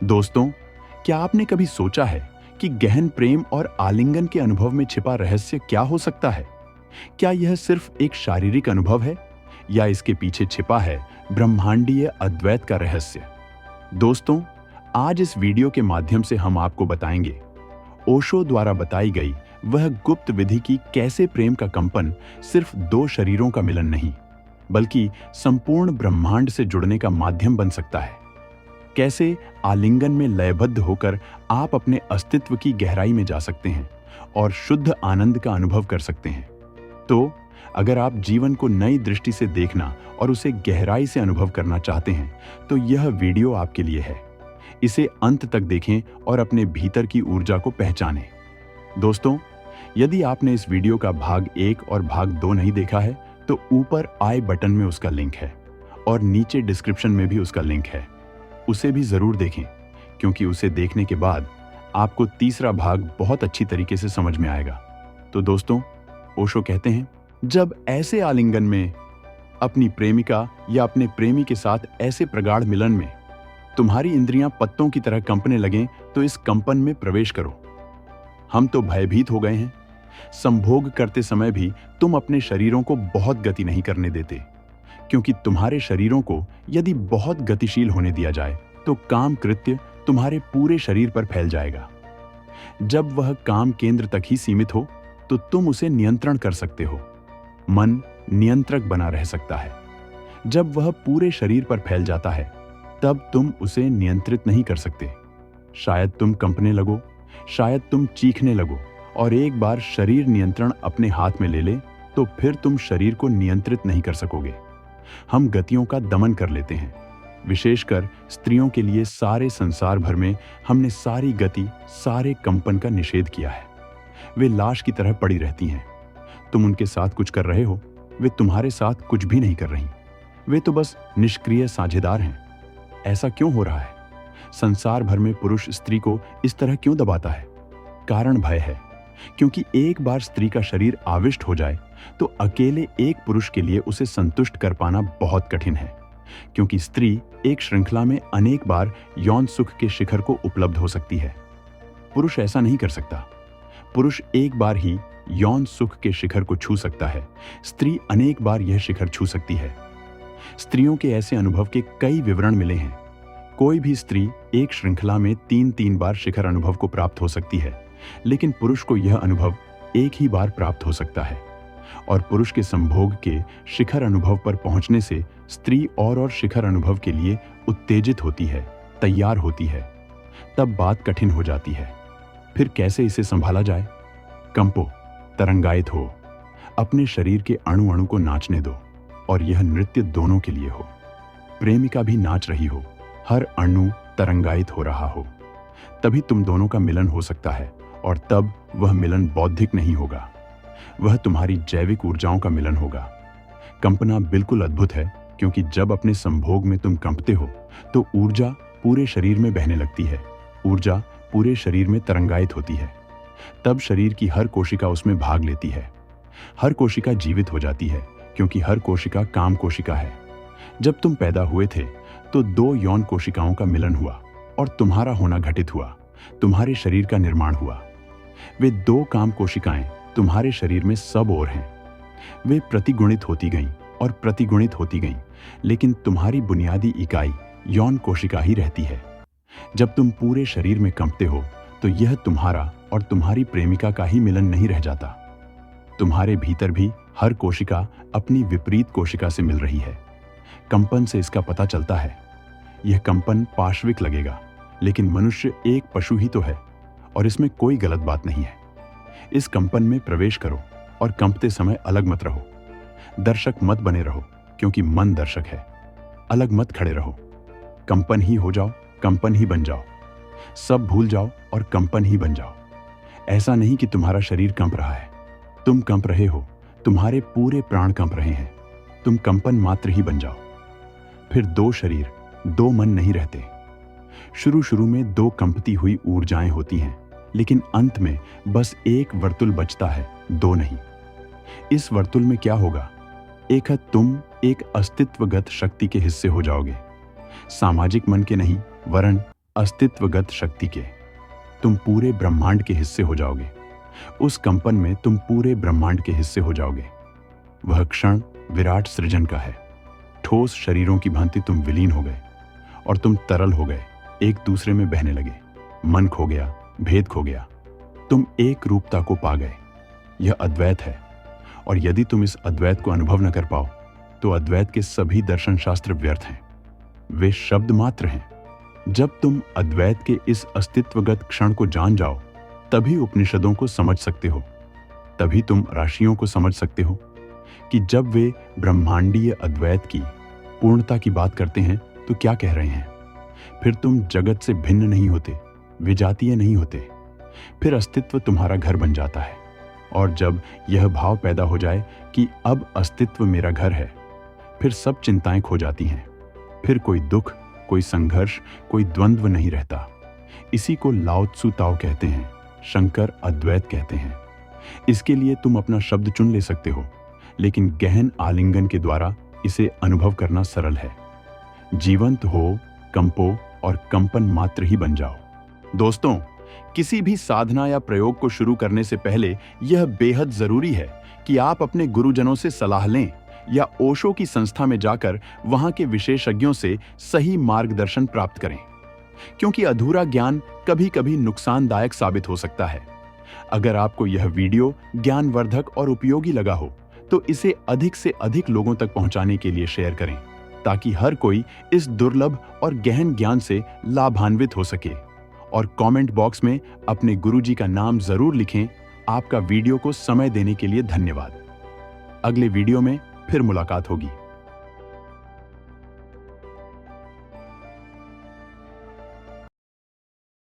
दोस्तों, क्या आपने कभी सोचा है कि गहन प्रेम और आलिंगन के अनुभव में छिपा रहस्य क्या हो सकता है? क्या यह सिर्फ एक शारीरिक अनुभव है या इसके पीछे छिपा है ब्रह्मांडीय अद्वैत का रहस्य? दोस्तों, आज इस वीडियो के माध्यम से हम आपको बताएंगे ओशो द्वारा बताई गई वह गुप्त विधि की कैसे प्रेम का कंपन सिर्फ दो शरीरों का मिलन नहीं, बल्कि संपूर्ण ब्रह्मांड से जुड़ने का माध्यम बन सकता है। कैसे आलिंगन में लयबद्ध होकर आप अपने अस्तित्व की गहराई में जा सकते हैं और शुद्ध आनंद का अनुभव कर सकते हैं। तो अगर आप जीवन को नई दृष्टि से देखना और उसे गहराई से अनुभव करना चाहते हैं, तो यह वीडियो आपके लिए है। इसे अंत तक देखें और अपने भीतर की ऊर्जा को पहचानें। दोस्तों, यदि आपने इस वीडियो का भाग 1 और भाग 2 नहीं देखा है, तो ऊपर आई बटन में उसका लिंक है और नीचे डिस्क्रिप्शन में भी उसका लिंक है। उसे भी जरूर देखें, क्योंकि उसे देखने के बाद आपको तीसरा भाग बहुत अच्छी तरीके से समझ में आएगा। तो दोस्तों, ओशो कहते हैं, जब ऐसे आलिंगन में अपनी प्रेमिका या अपने प्रेमी के साथ ऐसे प्रगाढ़ मिलन में तुम्हारी इंद्रियां पत्तों की तरह कंपने लगें, तो इस कंपन में प्रवेश करो। हम तो भयभीत हो गए हैं। संभोग करते समय भी तुम अपने शरीरों को बहुत गति नहीं करने देते, क्योंकि तुम्हारे शरीरों को यदि बहुत गतिशील होने दिया जाए तो काम कृत्य तुम्हारे पूरे शरीर पर फैल जाएगा। जब वह काम केंद्र तक ही सीमित हो तो तुम उसे नियंत्रण कर सकते हो। मन नियंत्रक बना रह सकता है। जब वह पूरे शरीर पर फैल जाता है, तब तुम उसे नियंत्रित नहीं कर सकते। शायद तुम कंपने लगो, शायद तुम चीखने लगो, और एक बार शरीर नियंत्रण अपने हाथ में ले ले तो फिर तुम शरीर को नियंत्रित नहीं कर सकोगे। हम गतियों का दमन कर लेते हैं। विशेषकर स्त्रियों के लिए सारे संसार भर में हमने सारी गति, सारे कंपन का निषेध किया है। वे लाश की तरह पड़ी रहती हैं। तुम उनके साथ कुछ कर रहे हो, वे तुम्हारे साथ कुछ भी नहीं कर रही। वे तो बस निष्क्रिय साझेदार हैं। ऐसा क्यों हो रहा है? संसार भर में पुरुष स्त्री को इस तरह क्यों दबाता है? कारण भय है, क्योंकि एक बार स्त्री का शरीर आविष्ट हो जाए तो अकेले एक पुरुष के लिए उसे संतुष्ट कर पाना बहुत कठिन है, क्योंकि स्त्री एक श्रृंखला में अनेक बार यौन सुख के शिखर को उपलब्ध हो सकती है। पुरुष ऐसा नहीं कर सकता। पुरुष एक बार ही यौन सुख के शिखर को छू सकता है, स्त्री अनेक बार यह शिखर छू सकती है। स्त्रियों के ऐसे अनुभव के कई विवरण मिले हैं। कोई भी स्त्री एक श्रृंखला में 3-3 बार शिखर अनुभव को प्राप्त हो सकती है, लेकिन पुरुष को यह अनुभव एक ही बार प्राप्त हो सकता है। और पुरुष के संभोग के शिखर अनुभव पर पहुंचने से स्त्री और शिखर अनुभव के लिए उत्तेजित होती है, तैयार होती है। तब बात कठिन हो जाती है। फिर कैसे इसे संभाला जाए? कंपो, तरंगायित हो, अपने शरीर के अणु अणु को नाचने दो, और यह नृत्य दोनों के लिए हो। प्रेमिका भी नाच रही हो, हर अणु तरंगायित हो रहा हो। तभी तुम दोनों का मिलन हो सकता है, और तब वह मिलन बौद्धिक नहीं होगा, वह तुम्हारी जैविक ऊर्जाओं का मिलन होगा। कंपना बिल्कुल अद्भुत है, क्योंकि जब अपने संभोग में तुम कंपते हो तो ऊर्जा पूरे शरीर में बहने लगती है। ऊर्जा पूरे शरीर में तरंगायित होती है। तब शरीर की हर कोशिका उसमें भाग लेती है। हर कोशिका जीवित हो जाती है, क्योंकि हर कोशिका काम कोशिका है। जब तुम पैदा हुए थे तो 2 यौन कोशिकाओं का मिलन हुआ और तुम्हारा होना घटित हुआ, तुम्हारे शरीर का निर्माण हुआ। वे 2 काम कोशिकाएं तुम्हारे शरीर में सब ओर हैं। वे प्रतिगुणित होती गईं और प्रतिगुणित होती गईं, लेकिन तुम्हारी बुनियादी इकाई यौन कोशिका ही रहती है। जब तुम पूरे शरीर में कंपते हो तो यह तुम्हारा और तुम्हारी प्रेमिका का ही मिलन नहीं रह जाता। तुम्हारे भीतर भी हर कोशिका अपनी विपरीत कोशिका से मिल रही है। कंपन से इसका पता चलता है। यह कंपन पार्श्विक लगेगा, लेकिन मनुष्य एक पशु ही तो है, और इसमें कोई गलत बात नहीं है। इस कंपन में प्रवेश करो और कंपते समय अलग मत रहो। दर्शक मत बने रहो, क्योंकि मन दर्शक है। अलग मत खड़े रहो। कंपन ही हो जाओ, कंपन ही बन जाओ। सब भूल जाओ और कंपन ही बन जाओ। ऐसा नहीं कि तुम्हारा शरीर कंप रहा है, तुम कंप रहे हो। तुम्हारे पूरे प्राण कंप रहे हैं। तुम कंपन मात्र ही बन जाओ। फिर 2 शरीर, 2 मन नहीं रहते। शुरू में 2 कंपती हुई ऊर्जाएं होती हैं, लेकिन अंत में बस एक वर्तुल बचता है, 2 नहीं। इस वर्तुल में क्या होगा? एक हद तुम एक अस्तित्वगत शक्ति के हिस्से हो जाओगे। सामाजिक मन के नहीं, वरन अस्तित्वगत शक्ति के। तुम पूरे ब्रह्मांड के हिस्से हो जाओगे। उस कंपन में तुम पूरे ब्रह्मांड के हिस्से हो जाओगे। वह क्षण विराट सृजन का है। ठोस शरीरों की भांति तुम विलीन हो गए और तुम तरल हो गए, एक दूसरे में बहने लगे। मन खो गया, भेद खो गया, तुम एक रूपता को पा गए। यह अद्वैत है, और यदि तुम इस अद्वैत को अनुभव न कर पाओ तो अद्वैत के सभी दर्शन शास्त्र व्यर्थ हैं। वे शब्द मात्र हैं। जब तुम अद्वैत के इस अस्तित्वगत क्षण को जान जाओ, तभी उपनिषदों को समझ सकते हो। तभी तुम राशियों को समझ सकते हो कि जब वे ब्रह्मांडीय अद्वैत की पूर्णता की बात करते हैं तो क्या कह रहे हैं। फिर तुम जगत से भिन्न नहीं होते, विजातीय नहीं होते। फिर अस्तित्व तुम्हारा घर बन जाता है। और जब यह भाव पैदा हो जाए कि अब अस्तित्व मेरा घर है, फिर सब चिंताएं खो जाती हैं। फिर कोई दुख, कोई संघर्ष, कोई द्वंद्व नहीं रहता। इसी को लाओ त्सु ताओ कहते हैं, शंकर अद्वैत कहते हैं। इसके लिए तुम अपना शब्द चुन ले सकते हो, लेकिन गहन आलिंगन के द्वारा इसे अनुभव करना सरल है। जीवंत हो, कंपो और कंपन मात्र ही बन जाओ। दोस्तों, किसी भी साधना या प्रयोग को शुरू करने से पहले यह बेहद जरूरी है कि आप अपने गुरुजनों से सलाह लें या ओशो की संस्था में जाकर वहां के विशेषज्ञों से सही मार्गदर्शन प्राप्त करें, क्योंकि अधूरा ज्ञान कभी कभी नुकसानदायक साबित हो सकता है। अगर आपको यह वीडियो ज्ञानवर्धक और उपयोगी लगा हो तो इसे अधिक से अधिक लोगों तक पहुंचाने के लिए शेयर करें, ताकि हर कोई इस दुर्लभ और गहन ज्ञान से लाभान्वित हो सके। और कमेंट बॉक्स में अपने गुरुजी का नाम जरूर लिखें। आपका वीडियो को समय देने के लिए धन्यवाद। अगले वीडियो में फिर मुलाकात होगी।